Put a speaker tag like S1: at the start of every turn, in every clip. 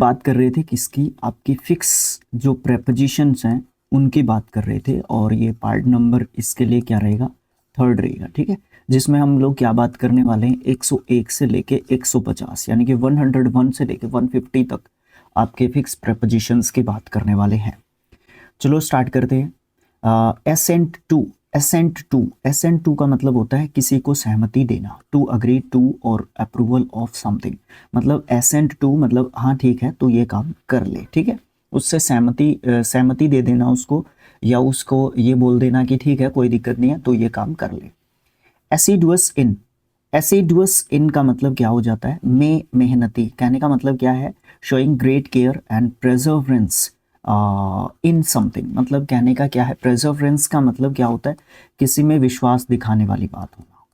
S1: बात कर रहे थे किसकी, आपकी फिक्स जो प्रेपोजिशंस हैं उनकी बात कर रहे थे, और ये पार्ट नंबर इसके लिए क्या रहेगा, थर्ड रहेगा, ठीक है। जिसमें हम लोग क्या बात करने वाले हैं, 101 से लेके 150 यानी कि 101 से लेके 150 तक आपके फिक्स प्रेपोजिशंस की बात करने वाले हैं। चलो स्टार्ट करते हैं। एसेंट टू, एसेंट टू का मतलब होता है किसी को सहमति देना, टू अग्री टू और अप्रूवल ऑफ समथिंग, मतलब एसेंट टू मतलब हाँ ठीक है तो ये काम कर ले, ठीक है, उससे सहमति दे देना उसको, या उसको ये बोल देना कि ठीक है कोई दिक्कत नहीं है तो ये काम कर ले। एसिडुअस इन, एसिडुअस इन का मतलब क्या हो जाता है, मेहनती, कहने का मतलब क्या है, showing great care and preservance in something, मतलब कहने का क्या है, प्रेजर्वेंस का मतलब क्या होता है, किसी में विश्वास दिखाने वाली बात होना,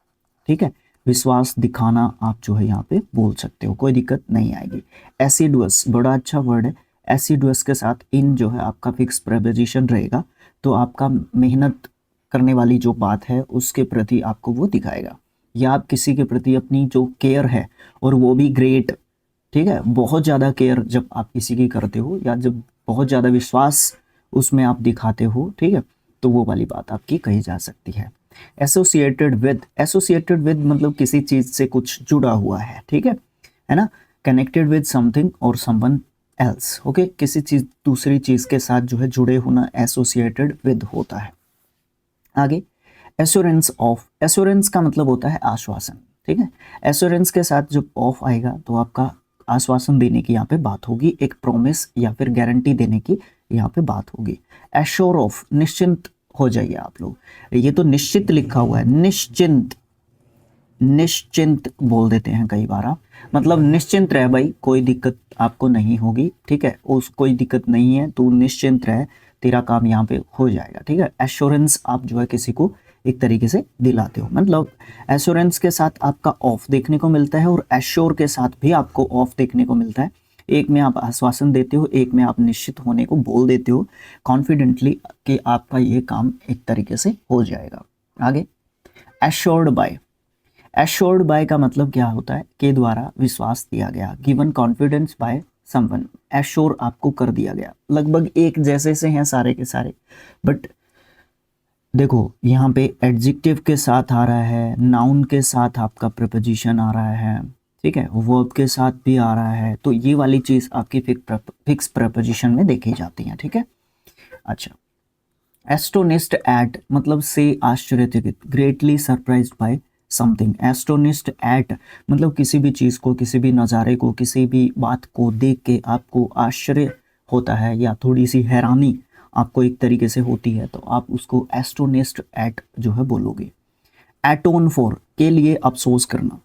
S1: ठीक है, विश्वास दिखाना आप जो है यहाँ पे बोल सकते हो, कोई दिक्कत नहीं आएगी। एसिडुअस बड़ा अच्छा वर्ड है, एसिडुअस के साथ इन जो है आपका फिक्स प्रेपोजिशन रहेगा, तो आपका मेहनत करने वाली जो बात है उसके प्रति आपको वो दिखाएगा, या आप किसी के प्रति अपनी जो केयर है और वो भी ग्रेट, ठीक है, बहुत ज़्यादा केयर जब आप किसी की करते हो या जब बहुत ज़्यादा विश्वास उसमें आप दिखाते हो, ठीक है, तो वो वाली बात आपकी कही जा सकती है। एसोसिएटेड विद मतलब किसी चीज़ से कुछ जुड़ा हुआ है, ठीक है ना, कनेक्टेड विद समथिंग और समवन एल्स, ओके, किसी चीज़ दूसरी चीज़ के साथ जो है जुड़े होना एसोसिएटेड विद होता है। आगे एश्योरेंस ऑफ, एश्योरेंस का मतलब होता है आश्वासन, ठीक है, एश्योरेंस के साथ जब ऑफ आएगा तो आपका आश्वासन देने की यहाँ पे बात होगी, एक प्रॉमिस या फिर गारंटी देने की यहाँ पे बात होगी। एश्योर ऑफ, निश्चिंत हो जाइए आप लोग, ये तो निश्चित लिखा हुआ है, निश्चिंत, निश्चिंत बोल देते हैं कई बार आप, मतलब निश्चिंत रह भाई, कोई दिक्कत आपको नहीं होगी, ठीक है, उस कोई दिक्कत नहीं है, तू निश्चिंत रह, तेरा काम यहाँ पे हो जाएगा, ठीक है। एश्योरेंस आप जो है किसी को एक तरीके से दिलाते हो, मतलब एश्योरेंस के साथ आपका ऑफ देखने को मिलता है और एश्योर के साथ भी आपको ऑफ देखने को मिलता है, एक में आप आश्वासन देते हो, एक में आप निश्चित होने को बोल देते हो कॉन्फिडेंटली कि आपका ये काम एक तरीके से हो जाएगा। आगे एश्योर्ड बाय, एश्योर्ड बाय का मतलब क्या होता है, के द्वारा विश्वास दिया गया, given confidence by someone, assure आपको कर दिया गया, लगभग एक जैसे से हैं सारे के सारे, बट देखो यहाँ पे एडजेक्टिव के साथ आ रहा है, नाउन के साथ आपका प्रीपोजिशन आ रहा है, ठीक है, वर्ब के साथ भी आ रहा है, तो ये वाली चीज़ आपकी फिक्स प्रीपोजिशन में देखी जाती है, ठीक है। अच्छा, एस्टोनिस्ट एट मतलब से आश्चर्यचकित, greatly surprised by something, astonished at मतलब किसी भी चीज़ को, किसी भी नज़ारे को, किसी भी बात को देख के आपको आश्चर्य होता है या थोड़ी सी हैरानी आपको एक तरीके से होती है, तो आप उसको एस्टोनिस्ट एट जो है बोलोगे। एटोन फॉर के लिए अफसोस करना,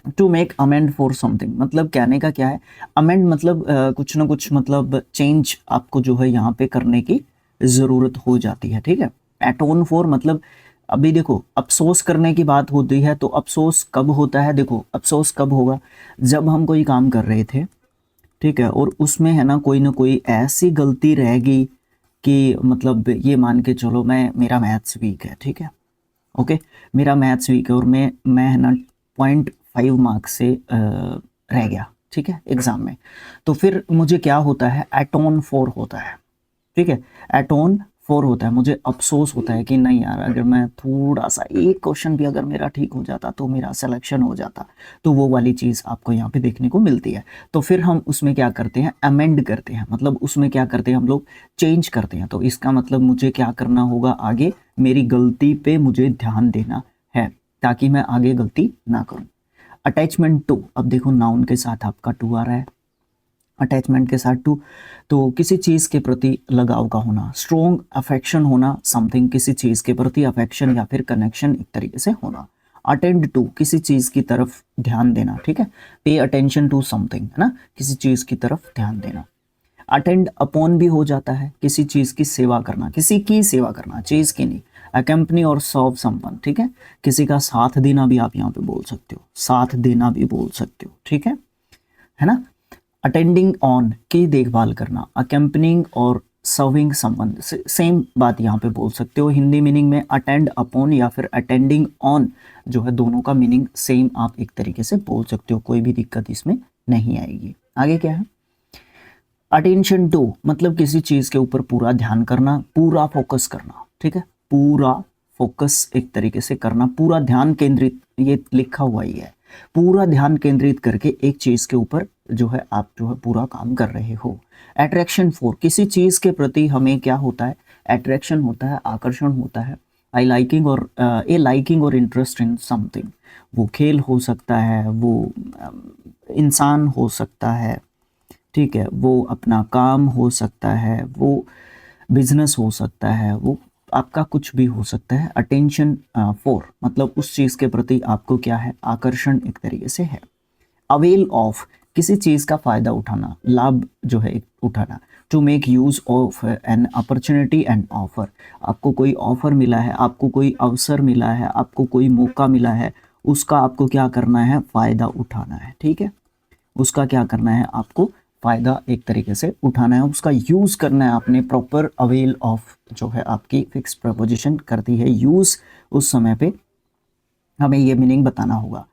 S1: to make amend for something मतलब कहने का क्या है, अमेंड मतलब कुछ ना कुछ मतलब चेंज आपको जो है यहाँ पे करने की ज़रूरत हो जाती है, ठीक है। एटोन फॉर मतलब अभी देखो अफसोस करने की बात होती है, तो अफसोस कब होता है, देखो अफसोस कब होगा, जब हम कोई काम कर रहे थे, ठीक है, और उसमें है ना कोई ऐसी गलती रहेगी कि मतलब ये मान के चलो मेरा मैथ्स वीक है, ठीक है, ओके, मेरा मैथ्स वीक है और मैं है ना 0.5 मार्क्स से रह गया, ठीक है, एग्ज़ाम में, तो फिर मुझे क्या होता है, एटोन फॉर होता है, ठीक है, एटोन फॉर होता है, मुझे अफसोस होता है कि नहीं यार अगर मैं थोड़ा सा एक क्वेश्चन भी अगर मेरा ठीक हो जाता तो मेरा सिलेक्शन हो जाता, तो वो वाली चीज़ आपको यहाँ पे देखने को मिलती है। तो फिर हम उसमें क्या करते हैं, अमेंड करते हैं, मतलब उसमें क्या करते हैं हम लोग, चेंज करते हैं, तो इसका मतलब मुझे क्या करना होगा, आगे मेरी गलती पे मुझे ध्यान देना है ताकि मैं आगे गलती ना करूँ। अटैचमेंट टू, अब देखो नाउन के साथ आपका टू आ रहा है, अटैचमेंट के साथ टू, तो किसी चीज़ के प्रति लगाव का होना, स्ट्रॉन्ग अफेक्शन होना समथिंग, किसी चीज़ के प्रति अफेक्शन या फिर कनेक्शन एक तरीके से होना। अटेंड टू किसी चीज़ की तरफ ध्यान देना, ठीक है, पे अटेंशन टू समथिंग, है ना, किसी चीज़ की तरफ ध्यान देना। अटेंड अपॉन भी हो जाता है, किसी चीज़ की सेवा करना, किसी की सेवा करना, चीज़ की नहीं। अकम्पनी और सर्व समवन, ठीक है, किसी का साथ देना भी आप यहाँ पे बोल सकते हो, साथ देना भी बोल सकते हो, ठीक है ना। अटेंडिंग ऑन की देखभाल करना, अकम्पनिंग और सर्विंग समवन सेम बात यहाँ पे बोल सकते हो। हिंदी मीनिंग में अटेंड अपॉन या फिर अटेंडिंग ऑन जो है दोनों का मीनिंग सेम आप एक तरीके से बोल सकते हो, कोई भी दिक्कत इसमें नहीं आएगी। आगे क्या है, अटेंशन टू मतलब किसी चीज के ऊपर पूरा ध्यान करना, पूरा फोकस करना, ठीक है, पूरा फोकस एक तरीके से करना, पूरा ध्यान केंद्रित, ये लिखा हुआ ही है, पूरा ध्यान केंद्रित करके एक चीज के ऊपर जो है आप जो है पूरा काम कर रहे हो। अट्रैक्शन फोर किसी चीज के प्रति हमें क्या होता है, अट्रैक्शन होता है, आकर्षण होता है, आई लाइकिंग और ए लाइकिंग और इंटरेस्ट इन समथिंग, वो खेल हो सकता है, वो इंसान हो सकता है, ठीक है, वो अपना काम हो सकता है, वो बिजनेस हो सकता है, वो आपका कुछ भी हो सकता है। अटेंशन फॉर मतलब उस चीज़ के प्रति आपको क्या है, आकर्षण एक तरीके से है। अवेल ऑफ किसी चीज़ का फ़ायदा उठाना, लाभ जो है उठाना। To make use of an opportunity and offer, आपको कोई ऑफर मिला है, आपको कोई अवसर मिला है, आपको कोई मौका मिला है, उसका आपको क्या करना है, फ़ायदा उठाना है, ठीक है, उसका क्या करना है, आपको फ़ायदा एक तरीके से उठाना है, उसका यूज़ करना है आपने। प्रॉपर अवेल ऑफ जो है आपकी फिक्स प्रपोजिशन करती है यूज़, उस समय पे हमें ये मीनिंग बताना होगा।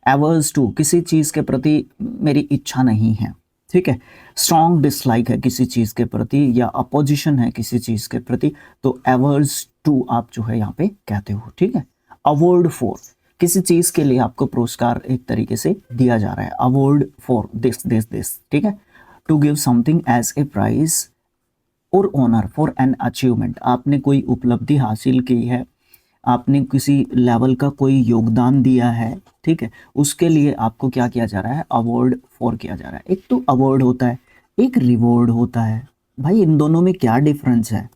S1: एवर्स टू किसी चीज़ के प्रति मेरी इच्छा नहीं है, ठीक है, स्ट्रॉन्ग डिसलाइक है किसी चीज़ के प्रति या अपोजिशन है किसी चीज़ के प्रति, तो एवर्स टू आप जो है यहाँ पे कहते हो, ठीक है। अवॉर्ड फॉर किसी चीज़ के लिए आपको पुरस्कार एक तरीके से दिया जा रहा है, अवॉर्ड फॉर दिस, ठीक है। To give something as a prize और ऑनर फॉर एन अचीवमेंट, आपने कोई उपलब्धि हासिल की है, आपने किसी लेवल का कोई योगदान दिया है, ठीक है, उसके लिए आपको क्या किया जा रहा है, अवॉर्ड फॉर किया जा रहा है। एक तो अवॉर्ड होता है, एक रिवॉर्ड होता है, भाई इन दोनों में क्या डिफरेंस है,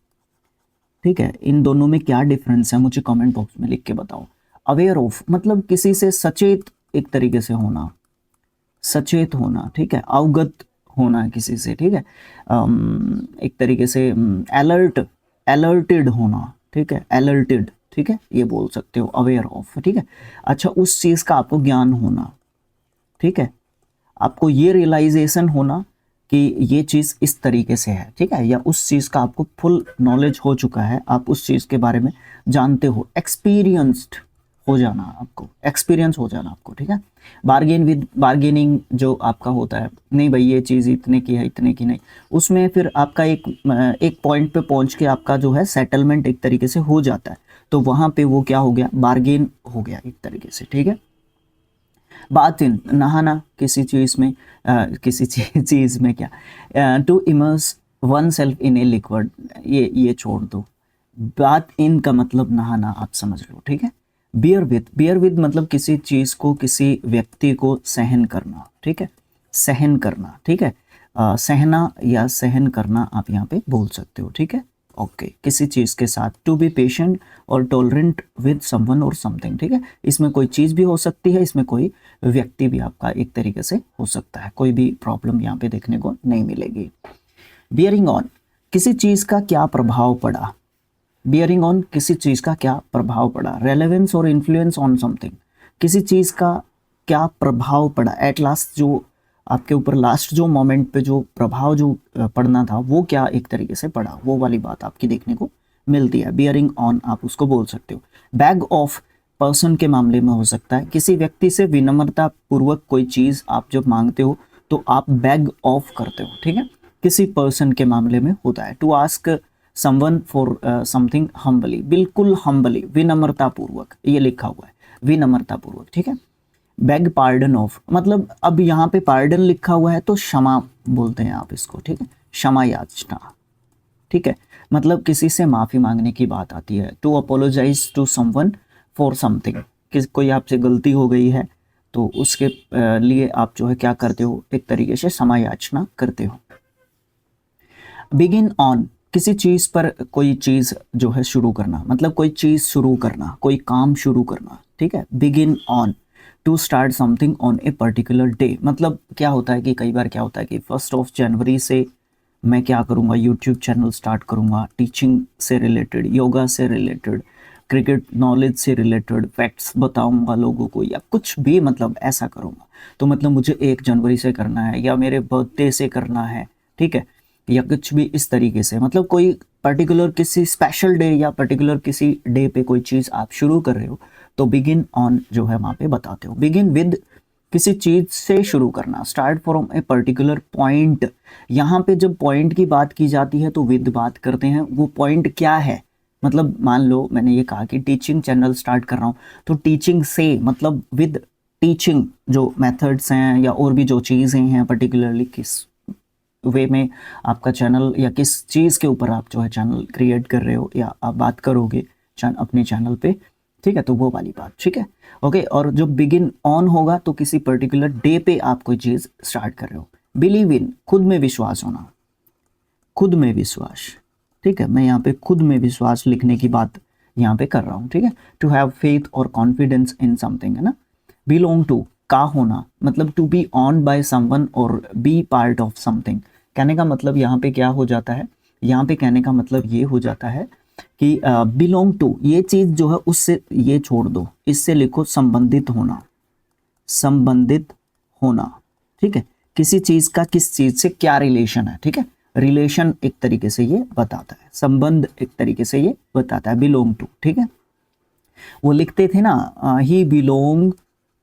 S1: ठीक है, इन दोनों में क्या डिफरेंस है, मुझे कमेंट बॉक्स में लिख के बताओ। अवेयर ऑफ मतलब किसी से सचेत एक तरीके से होना, सचेत होना, ठीक है, अवगत होना किसी से, ठीक है, एक तरीके से अलर्टेड होना, ठीक है, अलर्टेड, ठीक है, ये बोल सकते हो अवेयर ऑफ, ठीक है। अच्छा, उस चीज़ का आपको ज्ञान होना, ठीक है, आपको ये रियलाइजेशन होना कि ये चीज़ इस तरीके से है, ठीक है, या उस चीज़ का आपको फुल नॉलेज हो चुका है, आप उस चीज़ के बारे में जानते हो, एक्सपीरियंस्ड हो जाना, आपको एक्सपीरियंस हो जाना आपको, ठीक है। बार्गेनिंग जो आपका होता है, नहीं भाई ये चीज़ इतने की है, इतने की नहीं, उसमें फिर आपका एक पॉइंट पे पहुंच के आपका जो है सेटलमेंट एक तरीके से हो जाता है, तो वहाँ पे वो क्या हो गया, बार्गेन हो गया एक तरीके से, ठीक है। बात इन नहाना किसी चीज़ में किसी चीज़ में क्या, to immerse oneself in a liquid, ये छोड़ दो, बात इन का मतलब नहाना आप समझ लो, ठीक है। बियर विद मतलब किसी चीज़ को, किसी व्यक्ति को सहन करना, ठीक है, सहन करना, ठीक है, सहना या सहन करना आप यहाँ पे बोल सकते हो, ठीक है, ओके। किसी चीज़ के साथ, टू बी पेशेंट और टॉलरेंट विद समवन और समथिंग, ठीक है, इसमें कोई चीज़ भी हो सकती है, इसमें कोई व्यक्ति भी आपका एक तरीके से हो सकता है, कोई भी प्रॉब्लम यहाँ पे देखने को नहीं मिलेगी। बियरिंग ऑन किसी चीज़ का क्या प्रभाव पड़ा, बियरिंग ऑन किसी चीज़ का क्या प्रभाव पड़ा, रेलेवेंस और इन्फ्लुएंस ऑन समथिंग, किसी चीज़ का क्या प्रभाव पड़ा, एट लास्ट जो आपके ऊपर लास्ट जो मोमेंट पे जो प्रभाव जो पड़ना था वो क्या एक तरीके से पड़ा, वो वाली बात आपकी देखने को मिलती है, बियरिंग ऑन आप उसको बोल सकते हो। बैग ऑफ पर्सन के मामले में हो सकता है, किसी व्यक्ति से विनम्रता पूर्वक कोई चीज़ आप जब मांगते हो तो आप बैग ऑफ करते हो, ठीक है, किसी पर्सन के मामले में होता है। To ask someone for something humbly, बिल्कुल हम्बली, विनम्रता पूर्वक, ये लिखा हुआ है, विनम्रता पूर्वक, ठीक है। बेग पार्डन ऑफ मतलब अब यहाँ पे पार्डन लिखा हुआ है तो क्षमा बोलते हैं आप इसको, ठीक है, क्षमा याचना, ठीक है, मतलब किसी से माफ़ी मांगने की बात आती है। To apologise to someone for something, कि कोई आपसे गलती हो गई है तो उसके लिए आप जो है क्या करते हो, एक तरीके से क्षमा याचना करते हो। बिगिन ऑन किसी चीज़ पर कोई चीज़ जो है शुरू करना, मतलब कोई चीज़ शुरू करना, कोई काम शुरू करना, ठीक है, begin on. To start something on a particular day, मतलब क्या होता है कि कई बार क्या होता है कि 1 जनवरी से मैं क्या करूँगा, यूट्यूब चैनल स्टार्ट करूँगा, टीचिंग से रिलेटेड, योगा से रिलेटेड, क्रिकेट नॉलेज से रिलेटेड फैक्ट्स बताऊँगा लोगों को, या कुछ भी मतलब ऐसा करूँगा, तो मतलब मुझे 1 जनवरी से करना है या मेरे बर्थडे से करना है, ठीक है, या कुछ भी इस तरीके से, मतलब कोई पर्टिकुलर किसी स्पेशल डे या पर्टिकुलर किसी डे पे कोई चीज़ आप शुरू कर रहे हो तो बिगिन ऑन जो है वहाँ पे बताते हो। बिगिन विद किसी चीज से शुरू करना, start from a particular point. यहाँ पे जब पॉइंट की बात की जाती है तो विद बात करते हैं, वो पॉइंट क्या है। मतलब मान लो मैंने ये कहा कि टीचिंग चैनल स्टार्ट कर रहा हूँ, तो टीचिंग से मतलब विद टीचिंग जो मेथड्स हैं या और भी जो चीज़ें हैं, पर्टिकुलरली किस वे में आपका चैनल या किस चीज़ के ऊपर आप जो है चैनल क्रिएट कर रहे हो या आप बात करोगे अपने चैनल पे, ठीक है, तो वो वाली बात, ठीक है, ओके। और जो बिगिन ऑन होगा तो किसी पर्टिकुलर डे पे आप कोई चीज़ स्टार्ट कर रहे हो। बिलीव इन, खुद में विश्वास होना, खुद में विश्वास, ठीक है, मैं यहाँ पे खुद में विश्वास लिखने की बात यहाँ पे कर रहा हूँ, ठीक है। टू हैव फेथ और कॉन्फिडेंस इन समथिंग, है ना। बिलोंग टू का होना, मतलब to be own by someone और बी पार्ट ऑफ समथिंग। कहने का मतलब यहाँ पे क्या हो जाता है, यहाँ पे कहने का मतलब ये हो जाता है कि बिलोंग टू ये चीज़ जो है उससे ये छोड़ दो, इससे लिखो संबंधित होना, संबंधित होना, ठीक है। किसी चीज़ का किस चीज़ से क्या रिलेशन है, ठीक है। रिलेशन एक तरीके से ये बताता है, संबंध एक तरीके से ये बताता है, बिलोंग टू, ठीक है। वो लिखते थे ना, he belong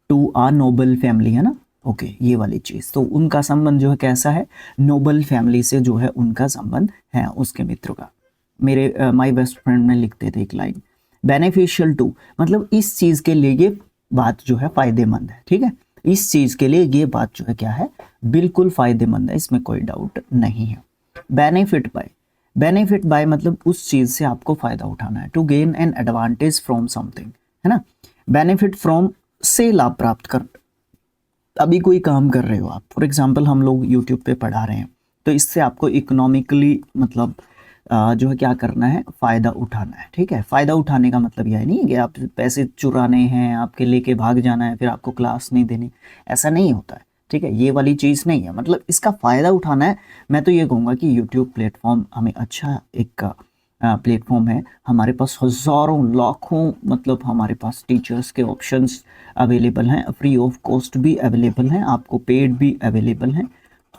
S1: to a noble family, है ना, ओके, ये वाली चीज़। तो उनका संबंध जो है कैसा है, नोबल फैमिली से जो है उनका संबंध है उसके मित्र का। मेरे माय बेस्ट फ्रेंड में लिखते थे एक लाइन, बेनिफिशियल टू, मतलब इस चीज़ के लिए ये बात जो है फ़ायदेमंद है, ठीक है। इस चीज़ के लिए ये बात जो है क्या है, बिल्कुल फ़ायदेमंद है, इसमें कोई डाउट नहीं है। बेनिफिट बाय, बेनिफिट बाय मतलब उस चीज़ से आपको फ़ायदा उठाना है। To gain an advantage from something, है ना। बेनिफिट फ्रॉम से लाभ प्राप्त कर, अभी कोई काम कर रहे हो आप, फॉर एग्जांपल हम लोग यूट्यूब पे पढ़ा रहे हैं, तो इससे आपको इकोनॉमिकली मतलब जो है क्या करना है, फ़ायदा उठाना है, ठीक है। फ़ायदा उठाने का मतलब यह नहीं है कि आप पैसे चुराने हैं, आपके लेके भाग जाना है, फिर आपको क्लास नहीं देनी, ऐसा नहीं होता है, ठीक है। ये वाली चीज़ नहीं है, मतलब इसका फ़ायदा उठाना है। मैं तो ये कहूँगा कि यूट्यूब प्लेटफॉर्म हमें अच्छा एक प्लेटफॉर्म है, हमारे पास हज़ारों लाखों मतलब हमारे पास टीचर्स के ऑप्शंस अवेलेबल हैं, फ्री ऑफ कॉस्ट भी अवेलेबल हैं, आपको पेड भी अवेलेबल हैं।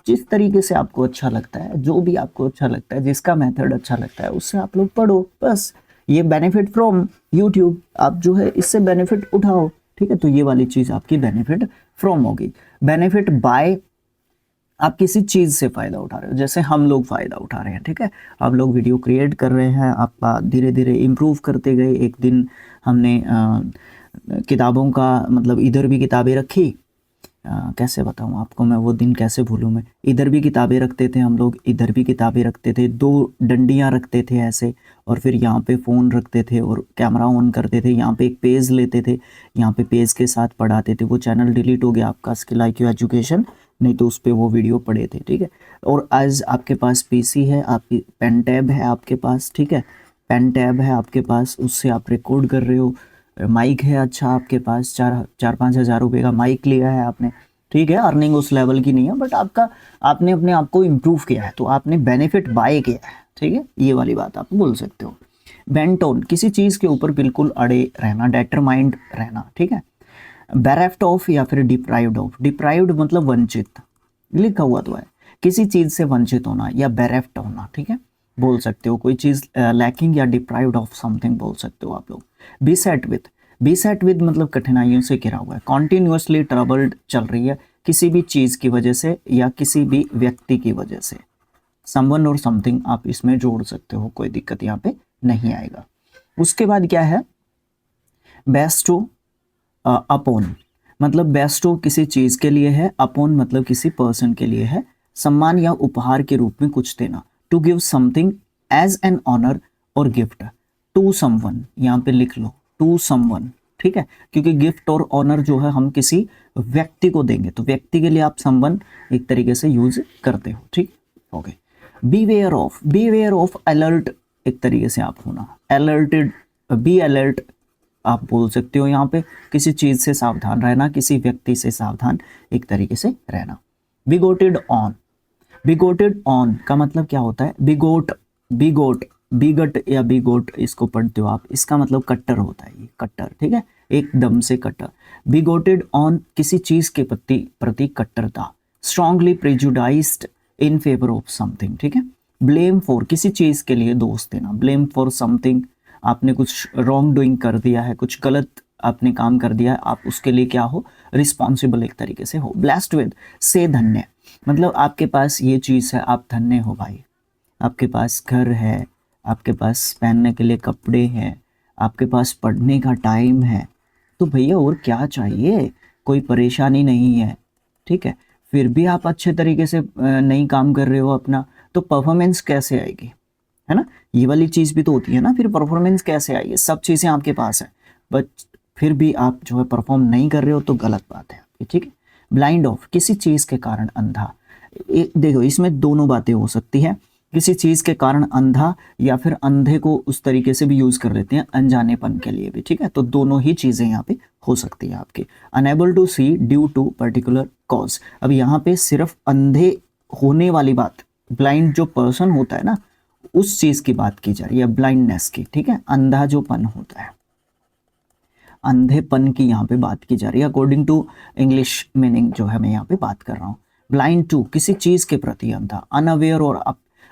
S1: जिस तरीके से आपको अच्छा लगता है, जो भी आपको अच्छा लगता है, जिसका मेथड अच्छा लगता है, उससे आप लोग पढ़ो, बस। ये बेनिफिट फ्रॉम यूट्यूब, आप जो है इससे बेनिफिट उठाओ, ठीक है। तो ये वाली चीज़ आपकी बेनिफिट फ्रॉम होगी। बेनिफिट बाय, आप किसी चीज़ से फ़ायदा उठा रहे हो, जैसे हम लोग फ़ायदा उठा रहे हैं, ठीक है। हम लोग वीडियो क्रिएट कर रहे हैं, आप धीरे धीरे इम्प्रूव करते गए। एक दिन हमने किताबों का मतलब इधर भी किताबें रखी, कैसे बताऊँ आपको मैं, वो दिन कैसे भूलूँ मैं। इधर भी किताबें रखते थे हम लोग, इधर भी किताबें रखते थे, दो डंडियाँ रखते थे ऐसे, और फिर यहाँ पे फ़ोन रखते थे और कैमरा ऑन करते थे, यहाँ पे एक पेज लेते थे, यहाँ पे पेज के साथ पढ़ाते थे। वो चैनल डिलीट हो गया आपका, स्किल IQ एजुकेशन, नहीं तो उस पर वो वीडियो पड़े थे, ठीक है। और आज आपके पास PC है, आपकी पेन टैब है आपके पास, ठीक है, पेन टैब है आपके पास, उससे आप रिकॉर्ड कर रहे हो। माइक है अच्छा आपके पास, 4-5 हज़ार रुपये का माइक लिया है आपने, ठीक है। अर्निंग उस लेवल की नहीं है, बट आपने अपने आप को इम्प्रूव किया है, तो आपने बेनिफिट बाय किया है, ठीक है। ये वाली बात आप बोल सकते हो। बेंट ऑन, किसी चीज़ के ऊपर बिल्कुल अड़े रहना, डेटरमाइंड रहना, ठीक है। बेरेफ्ट ऑफ या फिर डिप्राइव्ड ऑफ, डिप्राइव्ड मतलब वंचित, लिखा हुआ तो है, किसी चीज़ से वंचित होना या बेरेफ्ट होना, ठीक है, बोल सकते हो। कोई चीज़ लैकिंग या डिप्राइव्ड ऑफ समथिंग बोल सकते हो आप लोग। बीसेट विद, बीसेट विद मतलब कठिनाइयों से घिरा हुआ है, कॉन्टिन्यूसली ट्रबल्ड चल रही है, किसी भी चीज़ की वजह से या किसी भी व्यक्ति की वजह से। समवन और समथिंग आप इसमें जोड़ सकते हो, कोई दिक्कत यहाँ पे नहीं आएगा। उसके बाद क्या है, बेस्टो अपॉन, मतलब बेस्टो किसी चीज़ के लिए है, अपॉन मतलब किसी पर्सन के लिए है, सम्मान या उपहार के रूप में कुछ देना। To give something as an honour और गिफ्ट टू समवन, यहाँ पे लिख लो टू समवन, ठीक है, क्योंकि गिफ्ट और ऑनर जो है हम किसी व्यक्ति को देंगे, तो व्यक्ति के लिए आप समवन एक तरीके से यूज करते हो, ठीक, okay. Beware of, beware of alert एक तरीके से आप होना, अलर्टेड, बी अलर्ट आप बोल सकते हो, यहाँ पे किसी चीज़ से सावधान रहना, किसी व्यक्ति से सावधान एक तरीके से रहना। बिगोटेड ऑन, बिगोटेड ऑन का मतलब क्या होता है, बिगोट, बिगोट, बिगट या बिगोट इसको पढ़ते हो आप, इसका मतलब कट्टर होता है, ये कट्टर, ठीक है, एकदम से कट्टर। बिगोटेड ऑन किसी चीज़ के प्रति कट्टरता, strongly prejudiced in favour of something, ठीक है। ब्लेम फॉर, किसी चीज़ के लिए दोष देना, ब्लेम फॉर समथिंग, आपने कुछ रॉन्ग डूइंग कर दिया है, कुछ गलत आपने काम कर दिया है, आप उसके लिए क्या हो, रिस्पॉन्सिबल एक तरीके से हो। ब्लेस्ड विद से धन्य, मतलब आपके पास ये चीज़ है, आप धन्य हो भाई। आपके पास घर है, आपके पास पहनने के लिए कपड़े हैं, आपके पास पढ़ने का टाइम है, तो भैया और क्या चाहिए, कोई परेशानी नहीं है, ठीक है। फिर भी आप अच्छे तरीके से नहीं काम कर रहे हो अपना, तो परफॉर्मेंस कैसे आएगी, है ना। ये वाली चीज़ भी तो होती है ना, फिर परफॉर्मेंस कैसे आएगी, सब चीज़ें आपके पास है बट फिर भी आप जो है परफॉर्म नहीं कर रहे हो, तो गलत बात है आपकी, ठीक है। ब्लाइंड ऑफ, किसी चीज़ के कारण अंधा। देखो इसमें दोनों बातें हो सकती है, किसी चीज़ के कारण अंधा, या फिर अंधे को उस तरीके से भी यूज़ कर लेते हैं अनजानेपन के लिए भी, ठीक है। तो दोनों ही चीज़ें यहाँ पे हो सकती है आपकी। Unable to see due to particular cause, अब यहाँ पे सिर्फ अंधे होने वाली बात, ब्लाइंड जो पर्सन होता है ना, उस चीज़ की बात की जा रही है, ब्लाइंडनेस की, ठीक है। अंधा जो पन होता है, अंधेपन की यहाँ पे बात की जा रही है, अकॉर्डिंग टू इंग्लिश मीनिंग जो है मैं यहाँ पे बात कर रहा हूँ। ब्लाइंड टू, किसी चीज़ के प्रति अंधा, अनअवेयर और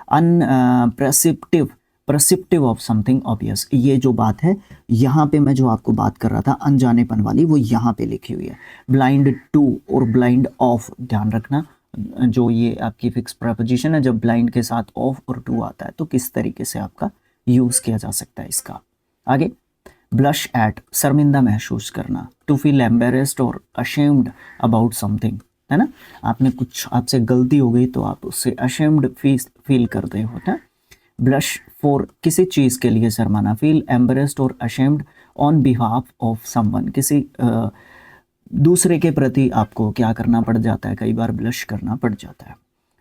S1: अनप्रसिप्टिव, प्रसिप्टिव ऑफ समथिंग ऑब्वियस, ये जो बात है यहाँ पे मैं जो आपको बात कर रहा था अनजानेपन वाली, वो यहाँ पे लिखी हुई है। ब्लाइंड टू और ब्लाइंड ऑफ, ध्यान रखना जो ये आपकी फिक्स प्रपोजिशन है, जब ब्लाइंड के साथ ऑफ और टू आता है तो किस तरीके से आपका यूज़ किया जा सकता है इसका। आगे, ब्लश एट, शर्मिंदा महसूस करना, टू फील एम्बेरेस्ड और अशेम्ड अबाउट समथिंग, है ना। आपने कुछ, आपसे गलती हो गई तो आप उससे अशेम्ड फील करते हो ना। ब्लश फॉर, किसी चीज़ के लिए शर्माना, फील एम्बेरेस्ड और ashamed on behalf of someone, किसी दूसरे के प्रति आपको क्या करना पड़ जाता है, कई बार ब्लश करना पड़ जाता है।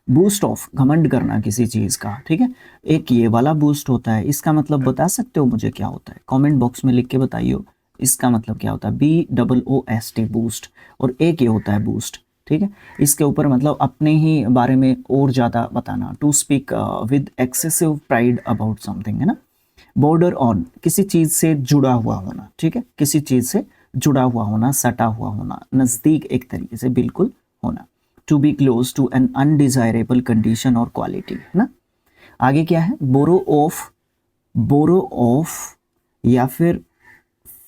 S1: बूस्ट ऑफ, घमंड करना किसी चीज़ का, ठीक है। एक ये वाला बूस्ट होता है, इसका मतलब बता सकते हो मुझे क्या होता है, कमेंट बॉक्स में लिख के बताइए इसका मतलब क्या होता है। BOOST, बूस्ट, और एक ये होता है बूस्ट, ठीक है। इसके ऊपर मतलब अपने ही बारे में और ज़्यादा बताना, to speak with excessive pride about something, है ना। बॉर्डर ऑन, किसी चीज़ से जुड़ा हुआ होना, ठीक है, किसी चीज़ से जुड़ा हुआ होना, सटा हुआ होना, नज़दीक एक तरीके से बिल्कुल होना। To be close to an undesirable condition और क्वालिटी, है ना। आगे क्या है, बोरो ऑफ, बोरो ऑफ या फिर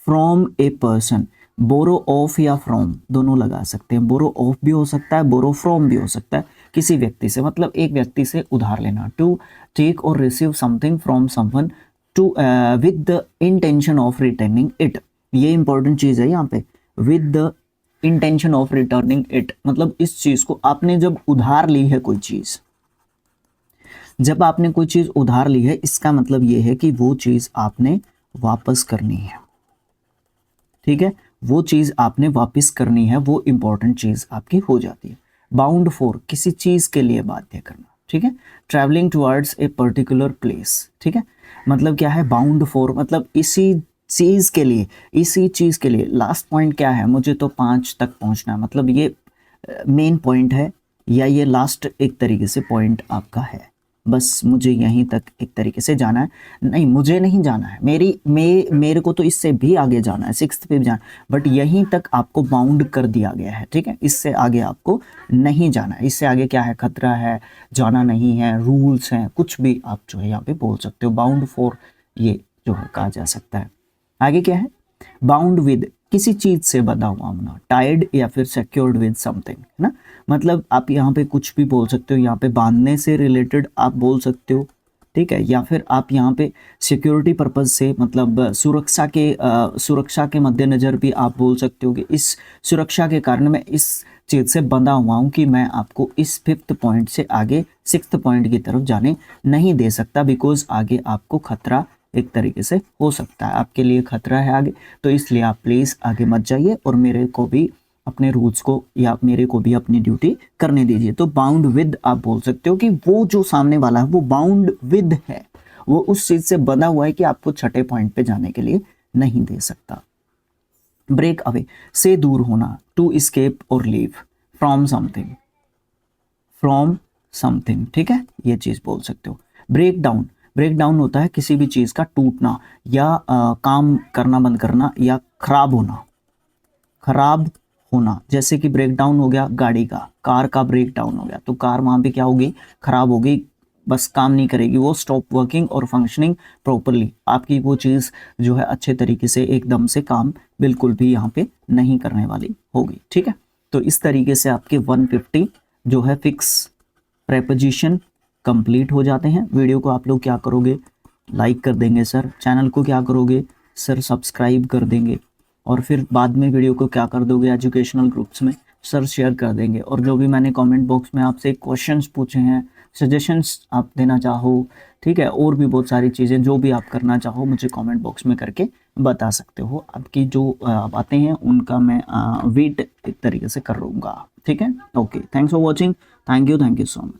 S1: from a person, borrow off या फ्रॉम दोनों लगा सकते हैं, बोरो ऑफ भी हो सकता है, बोरो फ्रॉम भी हो सकता है, किसी व्यक्ति से, मतलब एक व्यक्ति से उधार लेना। टू टेक और receive something from someone to with the intention of returning it, ये इंपॉर्टेंट चीज़ है यहाँ पे, with the intention of returning it, मतलब इस चीज़ को आपने जब उधार ली है कोई चीज़, जब आपने कोई चीज़ उधार ली है, इसका मतलब ये है कि वो चीज़ आपने वापस करनी है, ठीक है, वो चीज़ आपने वापस करनी है, वो इंपॉर्टेंट चीज़ आपकी हो जाती है। बाउंड फॉर, किसी चीज़ के लिए बाध्य करना, ठीक है। Travelling towards a particular place, ठीक है, मतलब क्या है, बाउंड फॉर मतलब इसी चीज़ के लिए, इसी चीज़ के लिए। लास्ट पॉइंट क्या है, मुझे तो 5 तक पहुंचना है, मतलब ये मेन पॉइंट है, या ये लास्ट एक तरीके से पॉइंट आपका है, बस मुझे यहीं तक एक तरीके से जाना है। नहीं, मुझे नहीं जाना है, मेरे को तो इससे भी आगे जाना है, 6th पे भी जाना, बट यहीं तक आपको बाउंड कर दिया गया है, ठीक है। इससे आगे आपको नहीं जाना है, इससे आगे क्या है, खतरा है, जाना नहीं है, रूल्स हैं, कुछ भी आप जो है यहाँ पे बोल सकते हो, बाउंड फॉर ये जो है कहा जा सकता है। आगे क्या है, बाउंड विद, किसी चीज से बंधा हुआ होना, टाइड या फिर सिक्योर्ड विद समथिंग, है ना। मतलब आप यहाँ पे कुछ भी बोल सकते हो, यहाँ पे बांधने से रिलेटेड आप बोल सकते हो, ठीक है, या फिर आप यहाँ पे सिक्योरिटी पर्पज से, मतलब सुरक्षा के मद्देनजर भी आप बोल सकते हो कि इस सुरक्षा के कारण मैं इस चीज से बंधा हुआ हूँ कि मैं आपको इस 5th पॉइंट से आगे 6th पॉइंट की तरफ जाने नहीं दे सकता, बिकॉज आगे आपको खतरा एक तरीके से हो सकता है, आपके लिए खतरा है आगे, तो इसलिए आप प्लीज़ आगे मत जाइए और मेरे को भी अपने रूल्स को या मेरे को भी अपनी ड्यूटी करने दीजिए। तो बाउंड विद आप बोल सकते हो कि वो जो सामने वाला है वो बाउंड विद है, वो उस चीज़ से बंधा हुआ है कि आपको 6ठे पॉइंट पे जाने के लिए नहीं दे सकता। ब्रेक अवे, से दूर होना, टू एस्केप और leave, from something, from something, ठीक है, ये चीज़ बोल सकते हो। ब्रेक डाउन, ब्रेक डाउन होता है किसी भी चीज़ का टूटना या काम करना बंद करना या खराब होना, खराब होना, जैसे कि ब्रेक डाउन हो गया गाड़ी का, कार का ब्रेक डाउन हो गया, तो कार वहाँ पे क्या हो गई, खराब हो गई, बस काम नहीं करेगी, वो स्टॉप वर्किंग और फंक्शनिंग प्रॉपरली। आपकी वो चीज़ जो है अच्छे तरीके से एकदम से काम बिल्कुल भी यहाँ पे नहीं करने वाली होगी, ठीक है। तो इस तरीके से आपके 150 जो है फिक्स प्रेपोजिशन कंप्लीट हो जाते हैं। वीडियो को आप लोग क्या करोगे, लाइक कर देंगे सर, चैनल को क्या करोगे सर, सब्सक्राइब कर देंगे, और फिर बाद में वीडियो को क्या कर दोगे, एजुकेशनल ग्रुप्स में सर शेयर कर देंगे। और जो भी मैंने कमेंट बॉक्स में आपसे क्वेश्चंस पूछे हैं, सजेशंस आप देना चाहो, ठीक है, और भी बहुत सारी चीज़ें जो भी आप करना चाहो मुझे कमेंट बॉक्स में करके बता सकते हो। आपकी जो बातें हैं उनका मैं वेट एक तरीके से कर लूँगा, ठीक है। Okay, thanks for watching, thank you so much.